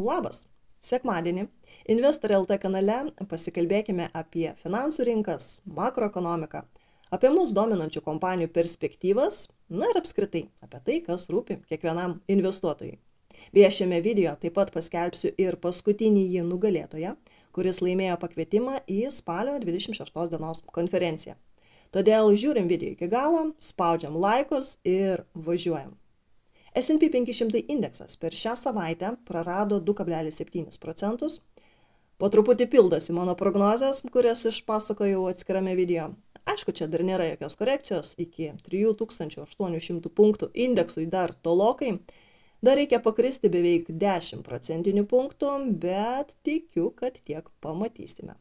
Labas! Sekmadienį Investor LT kanale pasikalbėkime apie finansų rinkas, makroekonomiką, apie mus dominančių kompanijų perspektyvas, na ir apskritai apie tai, kas rūpi kiekvienam investuotojui. Beje, šiame video taip pat paskelbsiu ir paskutinį jį nugalėtoją, kuris laimėjo pakvietimą į spalio 26 dienos konferenciją. Todėl žiūrim video iki galo, spaudžiam laikus ir važiuojam. S&P 500 indeksas per šią savaitę prarado 2,7%. Po truputį pildosi mano prognozės, kurias išpasakojau atskirame video. Aišku, čia dar nėra jokios korekcijos, iki 3800 punktų indeksui dar tolokai. Dar reikia pakristi beveik 10 procentinių punktų, bet tikiu, kad tiek pamatysime.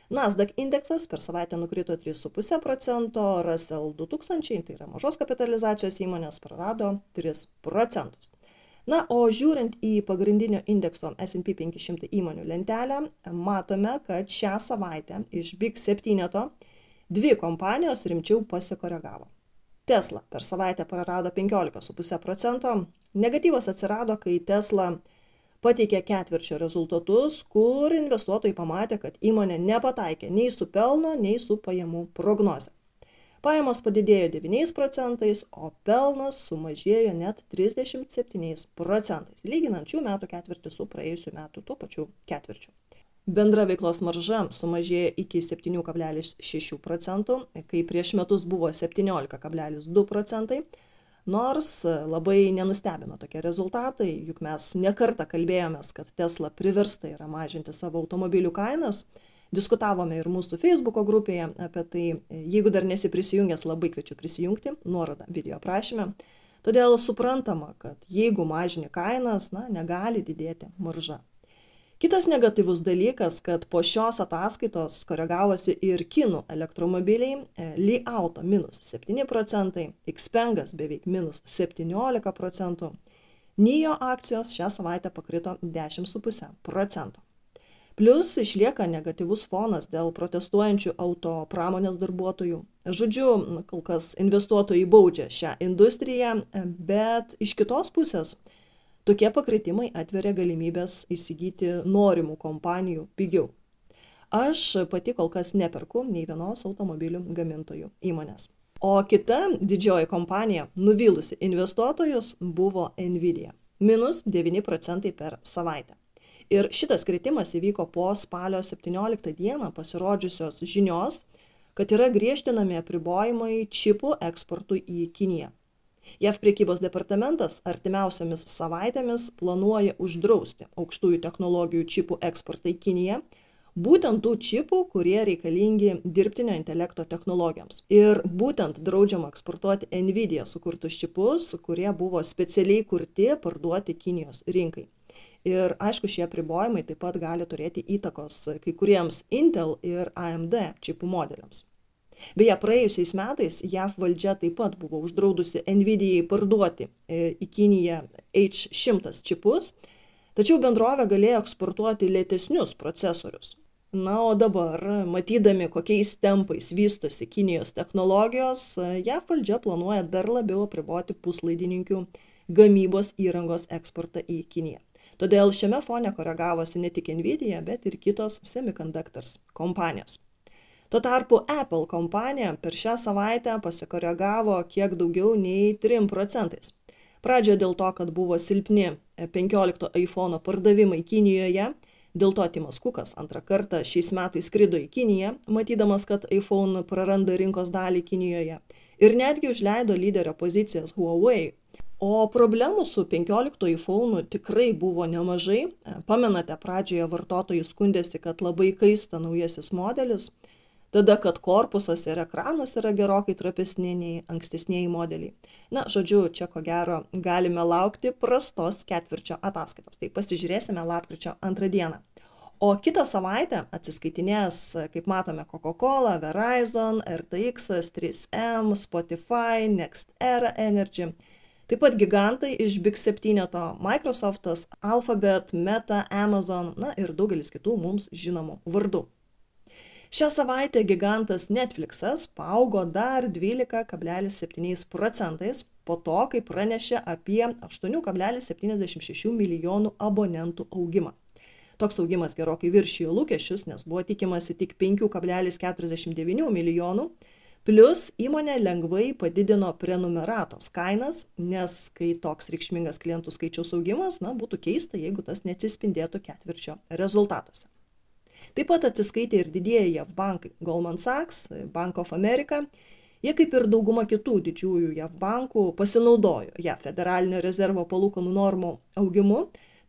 Nasdaq indeksas per savaitę nukrito 3,5%, Russell 2000, tai yra mažos kapitalizacijos įmonės, prarado 3%. Na, o žiūrint į pagrindinio indekso S&P 500 įmonių lentelę, matome, kad šią savaitę iš Big 7 dvi kompanijos rimčiau pasikoregavo. Tesla per savaitę prarado 15,5%. Negatyvas atsirado, kai Tesla pateikė ketvirčio rezultatus, kur investuotojai pamatė, kad įmonė nepataikė nei su pelno, nei su pajamų prognoze. Pajamos padidėjo 9%, o pelnas sumažėjo net 37%, lyginant šių metų ketvirtį su praėjusių metų tuo pačiu ketvirčiu. Bendra veiklos marža sumažėjo iki 7,6%, kai prieš metus buvo 17,2%. Nors labai nenustebino tokie rezultatai, juk mes nekartą kalbėjomės, kad Tesla priversta yra mažinti savo automobilių kainas. Diskutavome ir mūsų Facebooko grupėje apie tai. Jeigu dar nesi prisijungęs, labai kviečiu prisijungti, nuoroda video aprašyme. Todėl suprantama, kad jeigu mažini kainas, negali didėti marža. Kitas negatyvus dalykas, kad po šios ataskaitos koregavosi ir kinų elektromobiliai, Li Auto minus 7%, Xpengas beveik minus 17%, NIO akcijos šią savaitę pakrito 10,5%. Plius išlieka negatyvus fonas dėl protestuojančių auto pramonės darbuotojų. Žodžiu, kol kas investuotojai baudžia šią industriją, bet iš kitos pusės tokie pakritimai atveria galimybės įsigyti norimų kompanijų pigiau. Aš pati kol kas neperku nei vienos automobilių gamintojų įmonės. O kita didžioji kompanija, nuvylusi investuotojus, buvo Nvidia. Minus 9% per savaitę. Ir šitas kritimas įvyko po spalio 17 dieną pasirodžiusios žinios, kad yra griežtinami apribojimai čipų eksportui į Kiniją. JAV prekybos departamentas artimiausiomis savaitėmis planuoja uždrausti aukštųjų technologijų čipų eksportą į Kiniją, būtent tų čipų, kurie reikalingi dirbtinio intelekto technologijoms. Ir būtent draudžiama eksportuoti Nvidia sukurtus čipus, kurie buvo specialiai kurti parduoti Kinijos rinkai. Ir aišku, šie apribojimai taip pat gali turėti įtakos kai kuriems Intel ir AMD čipų modeliams. Beje, praėjusiais metais JAV valdžia taip pat buvo uždraudusi Nvidijai parduoti į Kiniją H100 čipus, tačiau bendrovė galėjo eksportuoti lėtesnius procesorius. Na, o dabar, matydami, kokiais tempais vystosi Kinijos technologijos, JAV valdžia planuoja dar labiau apriboti puslaidininkių gamybos įrangos eksportą į Kiniją. Todėl šiame fone koregavosi ne tik Nvidia, bet ir kitos semiconductors kompanijos. Tuo tarpu Apple kompanija per šią savaitę pasikoregavo kiek daugiau nei 3%. Pradžioje dėl to, kad buvo silpni 15 iPhone pardavimai Kinijoje, dėl to Timas Kukas antrą kartą šiais metais skrido į Kiniją, matydamas, kad iPhone praranda rinkos dalį Kinijoje, ir netgi užleido lyderio pozicijas Huawei. O problemų su 15 iPhone tikrai buvo nemažai. Pamenate, pradžioje vartotojai skundėsi, kad labai kaista naujasis modelis, tada, kad korpusas ir ekranas yra gerokai trapesni nei ankstesnieji modeliai. Na, žodžiu, čia ko gero galime laukti prastos ketvirčio ataskaitos. Tai pasižiūrėsime lapkričio 2 dieną. O kitą savaitę atsiskaitinės, kaip matome, Coca-Cola, Verizon, RTX, 3M, Spotify, NextEra Energy. Taip pat gigantai iš Big 7, Microsoftas, Alphabet, Meta, Amazon, ir daugelis kitų mums žinomų vardų. Šią savaitę gigantas Netflixas paaugo dar 12,7%, po to, kai pranešė apie 8,76 milijonų abonentų augimą. Toks augimas gerokai viršijo lūkesčius, nes buvo tikimasi tik 5,49 milijonų, plus įmonė lengvai padidino prenumeratos kainas, nes kai toks reikšmingas klientų skaičiaus augimas, būtų keista, jeigu tas neatsispindėtų ketvirčio rezultatuose. Taip pat atsiskaitė ir didieji JAV bankai Goldman Sachs, Bank of America. Jie kaip ir dauguma kitų didžiųjų JAV bankų pasinaudojo JAV federalinio rezervo palūkanų normų augimu,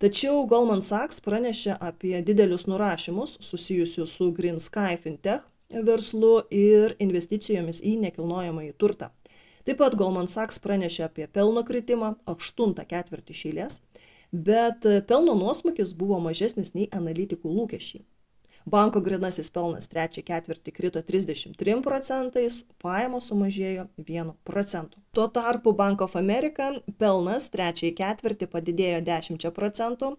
tačiau Goldman Sachs pranešė apie didelius nurašymus susijusius su Green Sky Fintech verslu ir investicijomis į nekilnojamąjį turtą. Taip pat Goldman Sachs pranešė apie pelno kritimą 8 ketvirtį iš eilės, bet pelno nuosmukis buvo mažesnis nei analitikų lūkesčiai. Banko grynasis pelnas trečią ketvirtį krito 33%, pajamos sumažėjo 1%. Tuo tarpu Bank of America pelnas trečiąjį ketvirtį padidėjo 10%,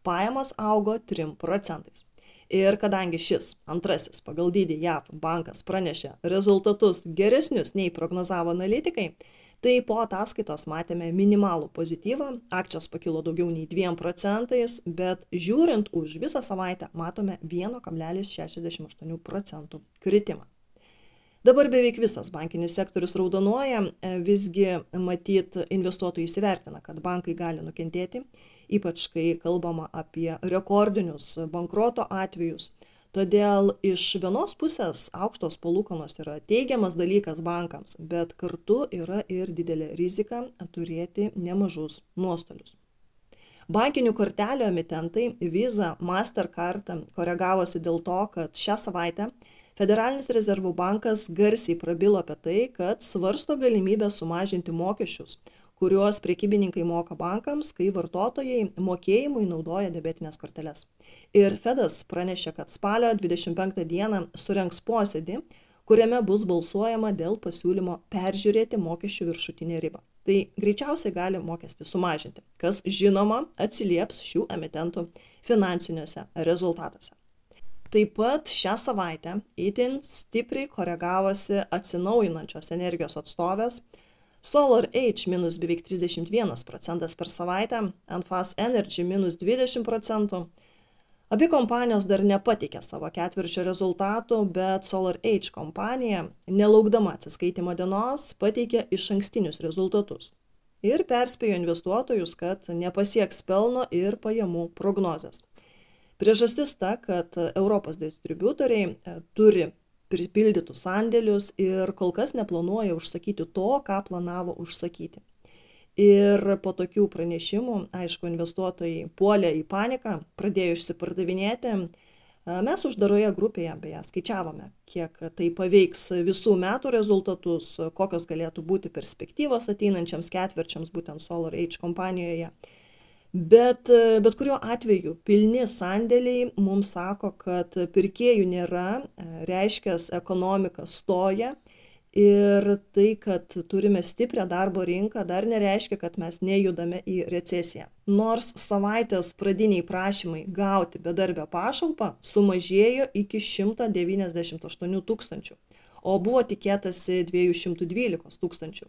pajamos augo 3%. Ir kadangi šis antrasis pagal dydį JAV bankas pranešė rezultatus geresnius nei prognozavo analitikai, tai po ataskaitos matėme minimalų pozityvą, akcijos pakilo daugiau nei 2%, bet žiūrint už visą savaitę matome 1,68% kritimą. Dabar beveik visas bankinis sektorius raudonuoja, visgi matyt investuotojai įsivertina, kad bankai gali nukentėti, ypač kai kalbama apie rekordinius bankroto atvejus. Todėl iš vienos pusės aukštos palūkanos yra teigiamas dalykas bankams, bet kartu yra ir didelė rizika turėti nemažus nuostolius. Bankinių kortelių emitentai Visa, Mastercard koregavosi dėl to, kad šią savaitę Federalinis rezervų bankas garsiai prabilo apie tai, kad svarsto galimybę sumažinti mokesčius, kuriuos prekybininkai moka bankams, kai vartotojai mokėjimui naudoja debetinės korteles. Ir Fedas pranešė, kad spalio 25 dieną surengs posėdį, kuriame bus balsuojama dėl pasiūlymo peržiūrėti mokesčių viršutinę ribą. Tai greičiausiai gali mokestį sumažinti, kas žinoma atsilieps šių emitentų finansiniuose rezultatuose. Taip pat šią savaitę itin stipriai koregavosi atsinaujinančios energijos atstovės SolarEdge minus beveik 31% per savaitę, Enphase Energy minus 20%. Abi kompanijos dar nepateikė savo ketvirčio rezultatų, bet SolarEdge kompanija, nelaukdama atsiskaitimo dienos, pateikė išankstinius rezultatus ir perspėjo investuotojus, kad nepasieks pelno ir pajamų prognozės. Priežastis ta, kad Europos distributoriai turi pripildytų sandėlius ir kol kas neplanuoja užsakyti to, ką planavo užsakyti. Ir po tokių pranešimų, aišku, investuotojai puolė į paniką, pradėjo išsipardavinėti. Mes uždaroje grupėje beje skaičiavome, kiek tai paveiks visų metų rezultatus, kokios galėtų būti perspektyvos ateinančiams ketvirčiams būtent SolarEdge kompanijoje. Bet kuriuo atveju pilni sandėliai mums sako, kad pirkėjų nėra, reiškia ekonomika stoja ir tai, kad turime stiprią darbo rinką, dar nereiškia, kad mes nejudame į recesiją. Nors savaitės pradiniai prašymai gauti bedarbio pašalpą sumažėjo iki 198 tūkstančių, o buvo tikėtasi 212 tūkstančių.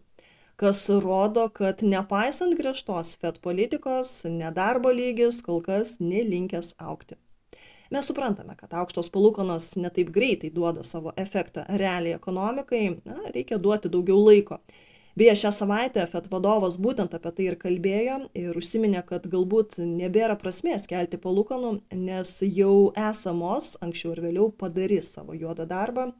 Kas rodo, kad nepaisant griežtos Fed politikos, nedarbo lygis kol kas nelinkęs augti. Mes suprantame, kad aukštos palūkanos netaip greitai duoda savo efektą realiai ekonomikai, reikia duoti daugiau laiko. Beje, šią savaitę Fed vadovas būtent apie tai ir kalbėjo ir užsiminė, kad galbūt nebėra prasmės kelti palūkanų, nes jau esamos anksčiau ir vėliau padarys savo juodą darbą.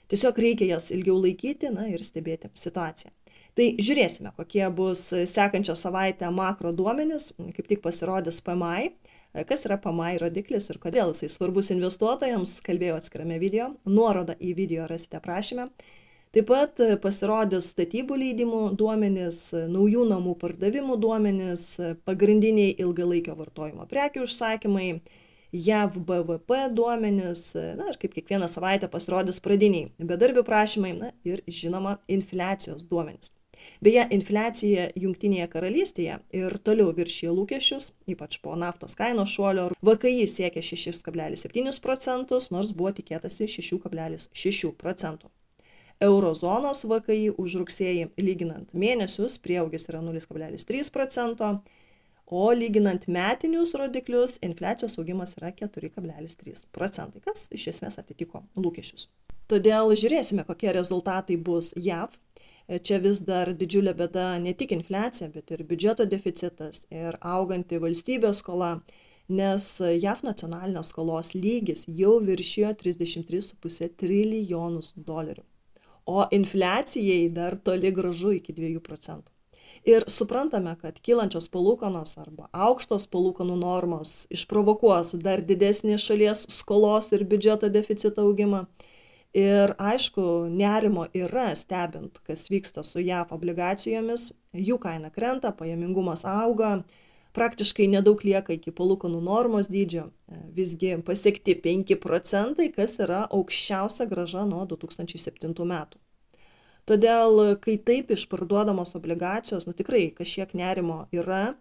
Tiesiog reikia jas ilgiau laikyti ir stebėti situaciją. Tai žiūrėsime, kokie bus sekančią savaitę makro duomenys, kaip tik pasirodys PMI, kas yra PMI rodiklis ir kodėl jisai svarbus investuotojams, kalbėjau atskirame video, nuorodą į video rasite aprašyme. Taip pat pasirodys statybų leidimų duomenys, naujų namų pardavimų duomenys, pagrindiniai ilgalaikio vartojimo prekių užsakymai, JAV BVP duomenys, ir kaip kiekvieną savaitę pasirodys pradiniai bedarbių prašymai, ir žinoma infliacijos duomenys. Beje, infliacija Jungtinėje karalystėje ir toliau viršija lūkesčius, ypač po naftos kainos šuolio. VKI siekia 6,7%, nors buvo tikėtasi 6,6%. Eurozonos VKI už rugsėjį lyginant mėnesius prieaugis yra 0,3%, o lyginant metinius rodiklius infliacijos augimas yra 4,3%, kas iš esmės atitiko lūkesčius. Todėl žiūrėsime, kokie rezultatai bus JAV. Čia vis dar didžiulė bėda ne tik infliacija, bet ir biudžeto deficitas ir auganti valstybės skola, nes JAV nacionalinės skolos lygis jau viršijo 33,5 trilijonus dolerių, o infliacijai dar toli gražu iki 2%. Ir suprantame, kad kylančios palūkanos arba aukštos palūkanų normos išprovokuos dar didesnį šalies skolos ir biudžeto deficito augimą. Ir aišku, nerimo yra stebint, kas vyksta su JAV obligacijomis, jų kaina krenta, pajamingumas auga, praktiškai nedaug lieka iki palūkanų normos dydžio, visgi pasiekti 5%, kas yra aukščiausia grąža nuo 2007 metų. Todėl, kai taip išparduodamos obligacijos, tikrai kažkiek nerimo yra,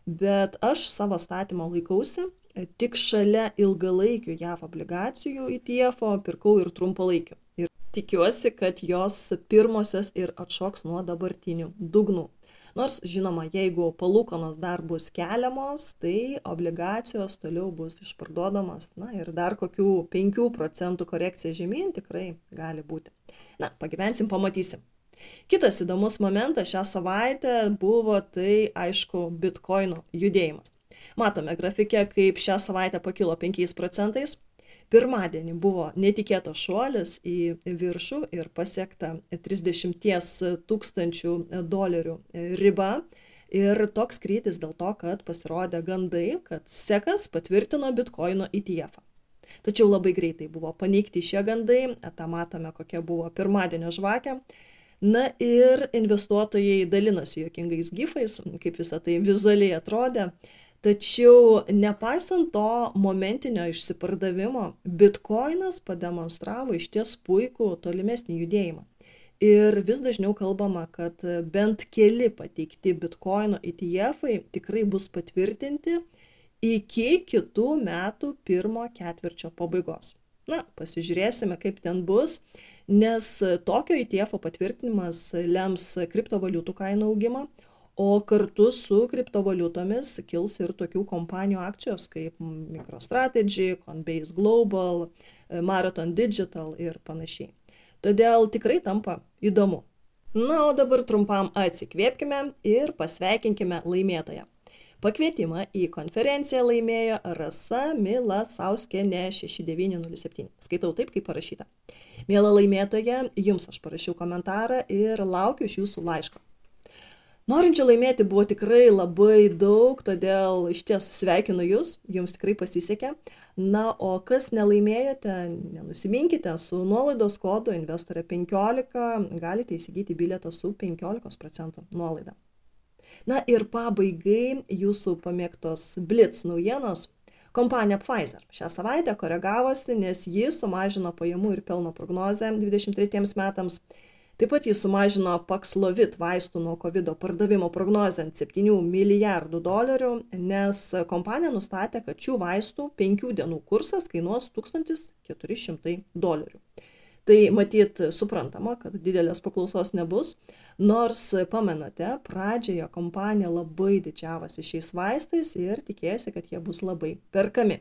bet aš savo statymo laikausi, tik šalia ilgalaikių JAV obligacijų ETF pirkau ir trumpalaikių. Ir tikiuosi, kad jos pirmosios ir atšoks nuo dabartinių dugnų. Nors, žinoma, jeigu palūkanos dar bus keliamos, tai obligacijos toliau bus išparduodamos, ir dar kokių 5% korekcija žemyn tikrai gali būti. Pagyvensim, pamatysim. Kitas įdomus momentas šią savaitę buvo tai, aišku, bitkoino judėjimas. Matome grafike, kaip šią savaitę pakilo 5%. Pirmadienį buvo netikėtas šuolis į viršų ir pasiekta 30 tūkstančių dolerių riba. Ir toks krytis dėl to, kad pasirodė gandai, kad SECas patvirtino bitkoino ETF. Tačiau labai greitai buvo paneigti šie gandai, tą matome, kokia buvo pirmadienio žvakė. Ir investuotojai dalinosi juokingais gifais, kaip visą tai vizualiai atrodė. Tačiau nepaisant to momentinio išsipardavimo, bitkoinas pademonstravo išties puikų tolimesnį judėjimą. Ir vis dažniau kalbama, kad bent keli pateikti bitkoino ETF-ai tikrai bus patvirtinti iki kitų metų pirmo ketvirčio pabaigos. Pasižiūrėsime, kaip ten bus, nes tokio ETF-o patvirtinimas lems kriptovaliutų kainų augimą, o kartu su kriptovaliutomis kils ir tokių kompanijų akcijos kaip MicroStrategy, Coinbase Global, Marathon Digital ir panašiai. Todėl tikrai tampa įdomu. O dabar trumpam atsikvėpkime ir pasveikinkime laimėtoją. Pakvietimą į konferenciją laimėjo Rasa Milasauskienė 6907. Skaitau taip, kaip parašyta. Miela laimėtoja, jums aš parašiau komentarą ir laukiu iš jūsų laiško. Norinčių laimėti buvo tikrai labai daug, todėl išties sveikinu jūs, jums tikrai pasisekė. O kas nelaimėjote, nenusiminkite, su nuolaidos kodu Investorė 15 galite įsigyti bilietą su 15% nuolaida. Ir pabaigai jūsų pamėgtos Blitz naujienos. Kompanija Pfizer šią savaitę koregavosi, nes ji sumažino pajamų ir pelno prognozę 2023 metams. Taip pat jis sumažino Paxlovid vaistų nuo COVID pardavimo prognozę ant 7 milijardų dolerių, nes kompanija nustatė, kad šių vaistų 5 dienų kursas kainuos $1400. Tai matyt suprantama, kad didelės paklausos nebus, nors pamenate, pradžioje kompanija labai didžiavosi šiais vaistais ir tikėjosi, kad jie bus labai perkami.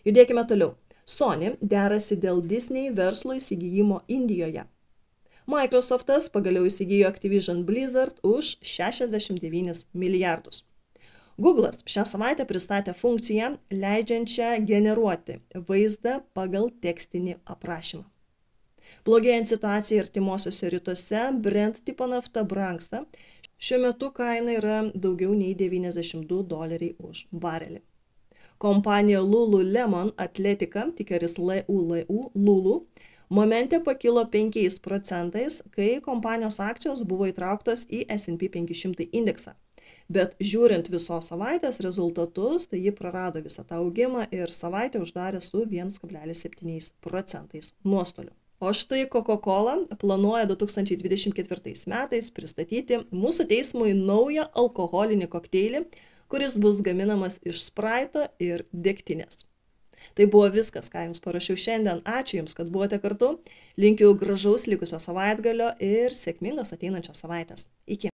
Judėkime toliau. Sony derasi dėl Disney verslo įsigijimo Indijoje. Microsoftas pagaliau įsigijo Activision Blizzard už 69 milijardus. Google'as šią savaitę pristatė funkciją, leidžiančią generuoti vaizdą pagal tekstinį aprašymą. Blogėjant situacijai artimuosiuose rytuose, Brent tipo nafta brangsta. Šiuo metu kaina yra daugiau nei $92 už barelį. Kompanija Lululemon Athletica, tikeris Lulu, momente pakilo 5%, kai kompanijos akcijos buvo įtrauktos į S&P 500 indeksą. Bet žiūrint visos savaitės rezultatus, tai ji prarado visą tą augimą ir savaitę uždarė su 1,7% nuostoliu. O štai Coca-Cola planuoja 2024 metais pristatyti mūsų teismui naują alkoholinį kokteilį, kuris bus gaminamas iš spraito ir degtinės. Tai buvo viskas, ką jums parašiau šiandien. Ačiū Jums, kad buvote kartu. Linkiu gražaus likusio savaitgalio ir sėkmingos ateinančios savaitės. Iki.